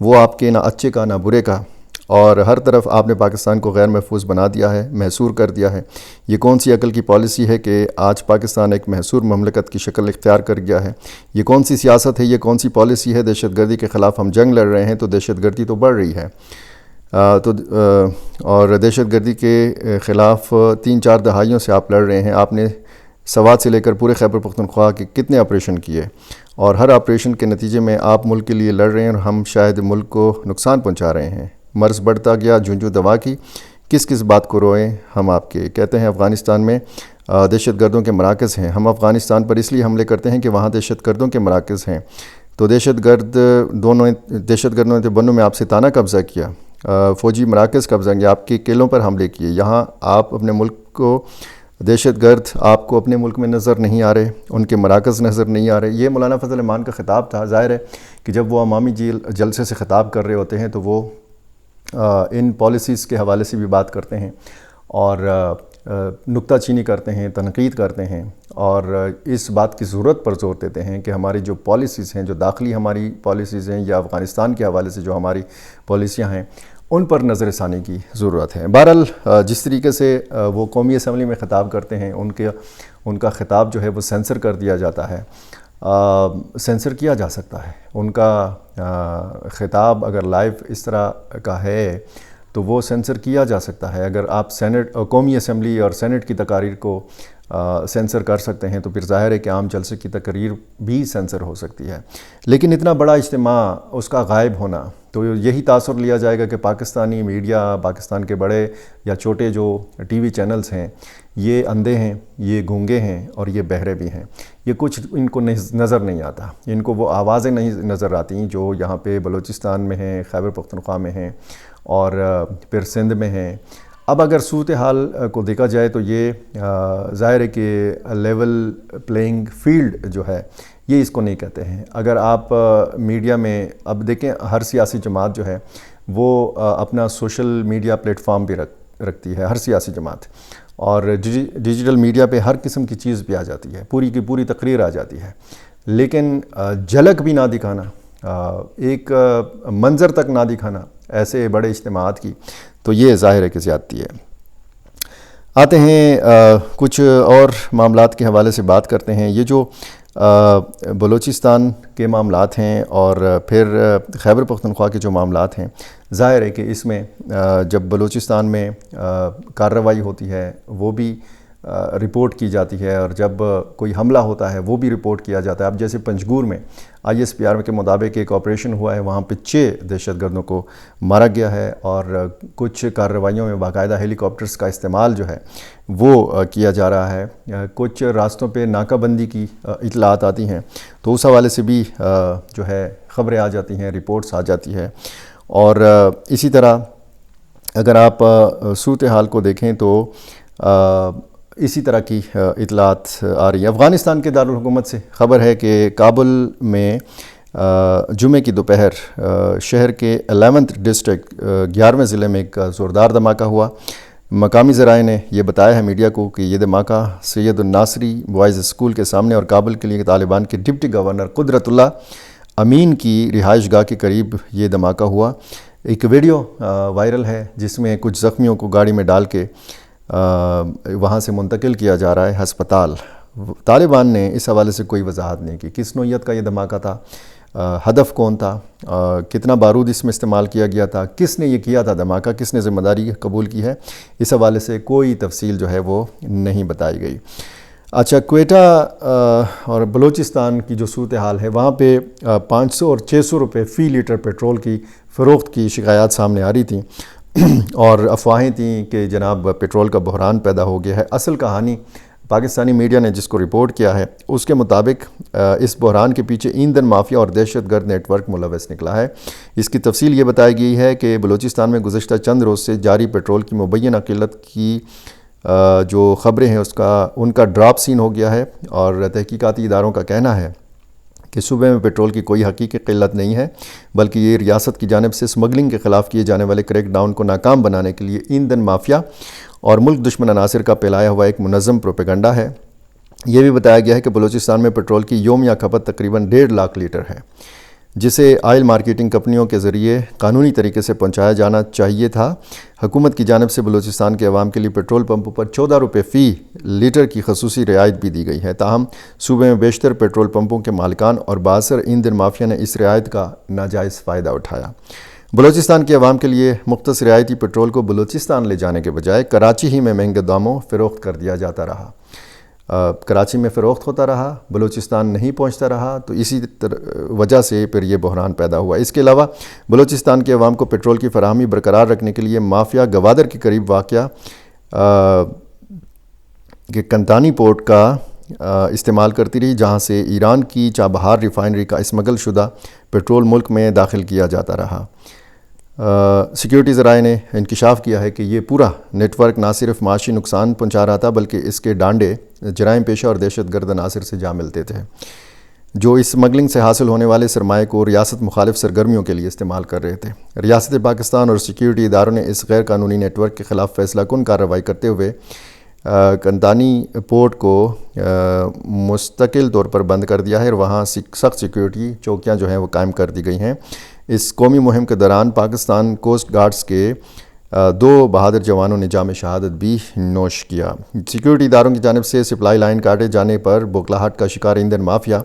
وہ آپ کے نہ اچھے کا نہ برے کا، اور ہر طرف آپ نے پاکستان کو غیر محفوظ بنا دیا ہے، محصور کر دیا ہے۔ یہ کون سی عقل کی پالیسی ہے کہ آج پاکستان ایک محصور مملکت کی شکل اختیار کر گیا ہے؟ یہ کون سی سیاست ہے، یہ کون سی پالیسی ہے؟ دہشت گردی کے خلاف ہم جنگ لڑ رہے ہیں تو دہشت گردی تو بڑھ رہی ہے، اور دہشت گردی کے خلاف 3-4 دہائیوں سے آپ لڑ رہے ہیں۔ آپ نے سوات سے لے کر پورے خیبر پختونخوا کے کتنے آپریشن کیے، اور ہر آپریشن کے نتیجے میں آپ ملک کے لیے لڑ رہے ہیں اور ہم شاید ملک کو نقصان پہنچا رہے ہیں۔ مرض بڑھتا گیا، جھنجھو دوا کی، کس کس بات کو روئیں ہم آپ کے؟ کہتے ہیں افغانستان میں دہشت گردوں کے مراکز ہیں۔ ہم افغانستان پر اس لیے حملے کرتے ہیں کہ وہاں دہشت گردوں کے مراکز ہیں، تو دہشت گردوں نے تو بنوں میں آپ سے تانہ قبضہ کیا، فوجی مراکز قبضہ کیا، آپ کے قلعوں پر حملے کیے۔ یہاں آپ اپنے ملک کو دہشت گرد آپ کو اپنے ملک میں نظر نہیں آ رہے، ان کے مراکز نظر نہیں آ رہے۔ یہ مولانا فضل الرحمان کا خطاب تھا۔ ظاہر ہے کہ جب وہ عوامی جلسے سے خطاب کر رہے ہوتے ہیں تو وہ ان پالیسیز کے حوالے سے بھی بات کرتے ہیں، اور نکتہ چینی کرتے ہیں، تنقید کرتے ہیں، اور اس بات کی ضرورت پر زور دیتے ہیں کہ ہماری جو پالیسیز ہیں، جو داخلی ہماری پالیسیز ہیں، یا افغانستان کے حوالے سے جو ہماری پالیسیاں ہیں، ان پر نظر ثانی کی ضرورت ہے۔ بہرحال جس طریقے سے وہ قومی اسمبلی میں خطاب کرتے ہیں، ان کا خطاب جو ہے وہ سینسر کر دیا جاتا ہے، سینسر کیا جا سکتا ہے۔ ان کا خطاب اگر لائیو اس طرح کا ہے تو وہ سینسر کیا جا سکتا ہے۔ اگر آپ قومی اسمبلی اور سینٹ کی تقاریر کو سینسر کر سکتے ہیں تو پھر ظاہر ہے کہ عام جلسے کی تقریر بھی سینسر ہو سکتی ہے۔ لیکن اتنا بڑا اجتماع، اس کا غائب ہونا، تو یہی تاثر لیا جائے گا کہ پاکستانی میڈیا، پاکستان کے بڑے یا چھوٹے جو ٹی وی چینلز ہیں، یہ اندھے ہیں، یہ گونگے ہیں، اور یہ بہرے بھی ہیں۔ یہ کچھ ان کو نظر نہیں آتا، ان کو وہ آوازیں نہیں نظر آتی جو یہاں پہ بلوچستان میں ہیں، خیبر پختونخوا میں ہیں، اور پھر سندھ میں ہیں۔ اب اگر صورتحال کو دیکھا جائے تو یہ ظاہر ہے کہ لیول پلینگ فیلڈ جو ہے یہ اس کو نہیں کہتے ہیں۔ اگر آپ میڈیا میں اب دیکھیں، ہر سیاسی جماعت جو ہے وہ اپنا سوشل میڈیا پلیٹ فارم بھی رکھتی ہے، ہر سیاسی جماعت، اور ڈیجیٹل میڈیا پہ ہر قسم کی چیز بھی آ جاتی ہے، پوری کی پوری تقریر آ جاتی ہے، لیکن جھلک بھی نہ دکھانا، ایک منظر تک نہ دکھانا ایسے بڑے اجتماعات کی، تو یہ ظاہر ہے کہ زیادتی ہے۔ آتے ہیں کچھ اور معاملات کے حوالے سے بات کرتے ہیں۔ یہ جو بلوچستان کے معاملات ہیں اور پھر خیبر پختونخوا کے جو معاملات ہیں، ظاہر ہے کہ اس میں جب بلوچستان میں کارروائی ہوتی ہے وہ بھی رپورٹ کی جاتی ہے، اور جب کوئی حملہ ہوتا ہے وہ بھی رپورٹ کیا جاتا ہے۔ اب جیسے پنجگور میں ISPR کے مطابق ایک آپریشن ہوا ہے، وہاں پہ 6 دہشت گردوں کو مارا گیا ہے، اور کچھ کارروائیوں میں باقاعدہ ہیلی کاپٹرز کا استعمال جو ہے وہ کیا جا رہا ہے۔ کچھ راستوں پہ ناکہ بندی کی اطلاعات آتی ہیں، تو اس حوالے سے بھی جو ہے خبریں آ جاتی ہیں، رپورٹس آ جاتی ہے۔ اور اسی طرح اگر آپ صورتحال کو دیکھیں تو اسی طرح کی اطلاعات آ رہی ہیں۔ افغانستان کے دارالحکومت سے خبر ہے کہ کابل میں جمعے کی دوپہر شہر کے 11th ڈسٹرکٹ 11ویں ضلع میں ایک زوردار دھماکہ ہوا۔ مقامی ذرائع نے یہ بتایا ہے میڈیا کو کہ یہ دھماکہ سید الناصری بوائز اسکول کے سامنے اور کابل کے لیے طالبان کے ڈپٹی گورنر قدرت اللہ امین کی رہائش گاہ کے قریب یہ دھماکہ ہوا۔ ایک ویڈیو وائرل ہے جس میں کچھ زخمیوں کو گاڑی میں ڈال کے وہاں سے منتقل کیا جا رہا ہے ہسپتال۔ طالبان نے اس حوالے سے کوئی وضاحت نہیں کی، کس نوعیت کا یہ دھماکہ تھا، ہدف کون تھا، کتنا بارود اس میں استعمال کیا گیا تھا، کس نے یہ کیا تھا دھماکہ، کس نے ذمہ داری قبول کی ہے، اس حوالے سے کوئی تفصیل جو ہے وہ نہیں بتائی گئی۔ اچھا، کوئٹہ اور بلوچستان کی جو صورتحال ہے، وہاں پہ 500 اور 600 روپے فی لیٹر پیٹرول کی فروخت کی شکایات سامنے آ رہی تھیں، اور افواہیں تھیں کہ جناب پیٹرول کا بحران پیدا ہو گیا ہے۔ اصل کہانی پاکستانی میڈیا نے جس کو رپورٹ کیا ہے اس کے مطابق اس بحران کے پیچھے ایندھن مافیا اور دہشت گرد نیٹ ورک ملوث نکلا ہے۔ اس کی تفصیل یہ بتائی گئی ہے کہ بلوچستان میں گزشتہ چند روز سے جاری پیٹرول کی مبینہ قلت کی جو خبریں ہیں ان کا ڈراپ سین ہو گیا ہے، اور تحقیقاتی اداروں کا کہنا ہے کہ صوبے میں پیٹرول کی کوئی حقیقی قلت نہیں ہے، بلکہ یہ ریاست کی جانب سے اسمگلنگ کے خلاف کیے جانے والے کریک ڈاؤن کو ناکام بنانے کے لیے ایندھن مافیا اور ملک دشمن عناصر کا پھیلایا ہوا ایک منظم پروپیگنڈا ہے۔ یہ بھی بتایا گیا ہے کہ بلوچستان میں پیٹرول کی یومیہ کھپت تقریباً 1.5 لاکھ لیٹر ہے۔ جسے آئل مارکیٹنگ کمپنیوں کے ذریعے قانونی طریقے سے پہنچایا جانا چاہیے تھا۔ حکومت کی جانب سے بلوچستان کے عوام کے لیے پیٹرول پمپوں پر 14 روپے فی لیٹر کی خصوصی رعایت بھی دی گئی ہے، تاہم صوبے میں بیشتر پیٹرول پمپوں کے مالکان اور بااثر ایندھن مافیا نے اس رعایت کا ناجائز فائدہ اٹھایا۔ بلوچستان کے عوام کے لیے مختص رعایتی پیٹرول کو بلوچستان لے جانے کے بجائے کراچی ہی میں مہنگے داموں فروخت کر دیا جاتا رہا۔ کراچی میں فروخت ہوتا رہا، بلوچستان نہیں پہنچتا رہا، تو اسی وجہ سے پھر یہ بحران پیدا ہوا۔ اس کے علاوہ بلوچستان کے عوام کو پیٹرول کی فراہمی برقرار رکھنے کے لیے مافیا گوادر کے قریب واقع کنتانی پورٹ کا استعمال کرتی رہی، جہاں سے ایران کی چابہار ریفائنری کا اسمگل شدہ پیٹرول ملک میں داخل کیا جاتا رہا۔ سیکیورٹی ذرائع نے انکشاف کیا ہے کہ یہ پورا نیٹ ورک نہ صرف معاشی نقصان پہنچا رہا تھا بلکہ اس کے ڈانڈے جرائم پیشہ اور دہشت گرد عناصر سے جا ملتے تھے، جو اس اسمگلنگ سے حاصل ہونے والے سرمایہ کو ریاست مخالف سرگرمیوں کے لیے استعمال کر رہے تھے۔ ریاست پاکستان اور سیکیورٹی اداروں نے اس غیر قانونی نیٹ ورک کے خلاف فیصلہ کن کارروائی کرتے ہوئے کنتانی پورٹ کو مستقل طور پر بند کر دیا ہے اور وہاں سخت سیکیورٹی چوکیاں جو ہیں وہ قائم کر دی گئی ہیں۔ اس قومی مہم کے دوران پاکستان کوسٹ گارڈز کے 2 بہادر جوانوں نے جام شہادت بھی نوش کیا۔ سیکیورٹی اداروں کی جانب سے سپلائی لائن کاٹے جانے پر بوکھلاہٹ کا شکار ایندھن مافیا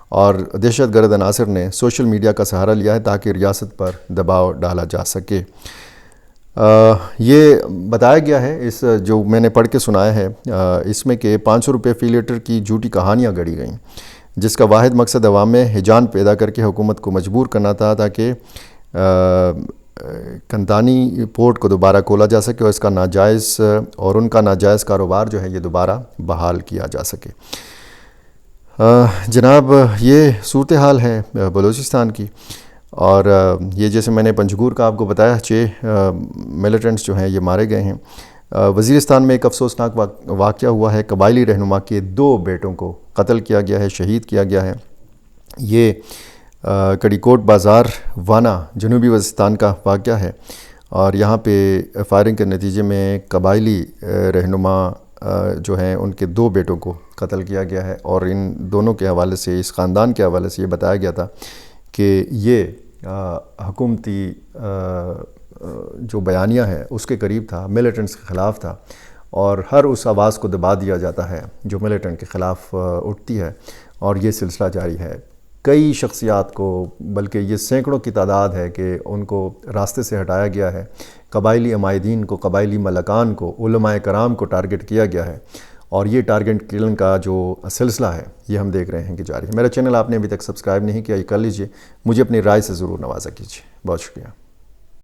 اور دہشت گرد عناصر نے سوشل میڈیا کا سہارا لیا ہے تاکہ ریاست پر دباؤ ڈالا جا سکے۔ یہ بتایا گیا ہے، اس جو میں نے پڑھ کے سنایا ہے اس میں کہ 500 روپے فی لیٹر کی جھوٹی کہانیاں گڑھی گئیں، جس کا واحد مقصد عوام میں ہیجان پیدا کر کے حکومت کو مجبور کرنا تھا تاکہ کنتانی پورٹ کو دوبارہ کھولا جا سکے اور اس کا ناجائز اور ان کا ناجائز کاروبار جو ہے یہ دوبارہ بحال کیا جا سکے۔ جناب یہ صورتحال ہے بلوچستان کی، اور یہ جیسے میں نے پنجگور کا آپ کو بتایا 6 ملیٹنٹس جو ہیں یہ مارے گئے ہیں۔ وزیرستان میں ایک افسوسناک واقعہ ہوا ہے، قبائلی رہنما کے 2 بیٹوں کو قتل کیا گیا ہے، شہید کیا گیا ہے۔ یہ کڑی کوٹ بازار وانا جنوبی وزیرستان کا واقعہ ہے، اور یہاں پہ فائرنگ کے نتیجے میں قبائلی رہنما جو ہیں ان کے 2 بیٹوں کو قتل کیا گیا ہے، اور ان دونوں کے حوالے سے، اس خاندان کے حوالے سے یہ بتایا گیا تھا کہ یہ حکومتی جو بیانیہ ہے اس کے قریب تھا، ملیٹنٹس کے خلاف تھا، اور ہر اس آواز کو دبا دیا جاتا ہے جو ملیٹنٹ کے خلاف اٹھتی ہے، اور یہ سلسلہ جاری ہے۔ کئی شخصیات کو، بلکہ یہ سینکڑوں کی تعداد ہے کہ ان کو راستے سے ہٹایا گیا ہے، قبائلی عمائدین کو، قبائلی ملکان کو، علماء کرام کو ٹارگٹ کیا گیا ہے، اور یہ ٹارگٹ کلنگ کا جو سلسلہ ہے یہ ہم دیکھ رہے ہیں کہ جاری ہے۔ میرا چینل آپ نے ابھی تک سبسکرائب نہیں کیا، یہ کر لیجئے، مجھے اپنی رائے سے ضرور نوازا کیجیے۔ بہت شکریہ۔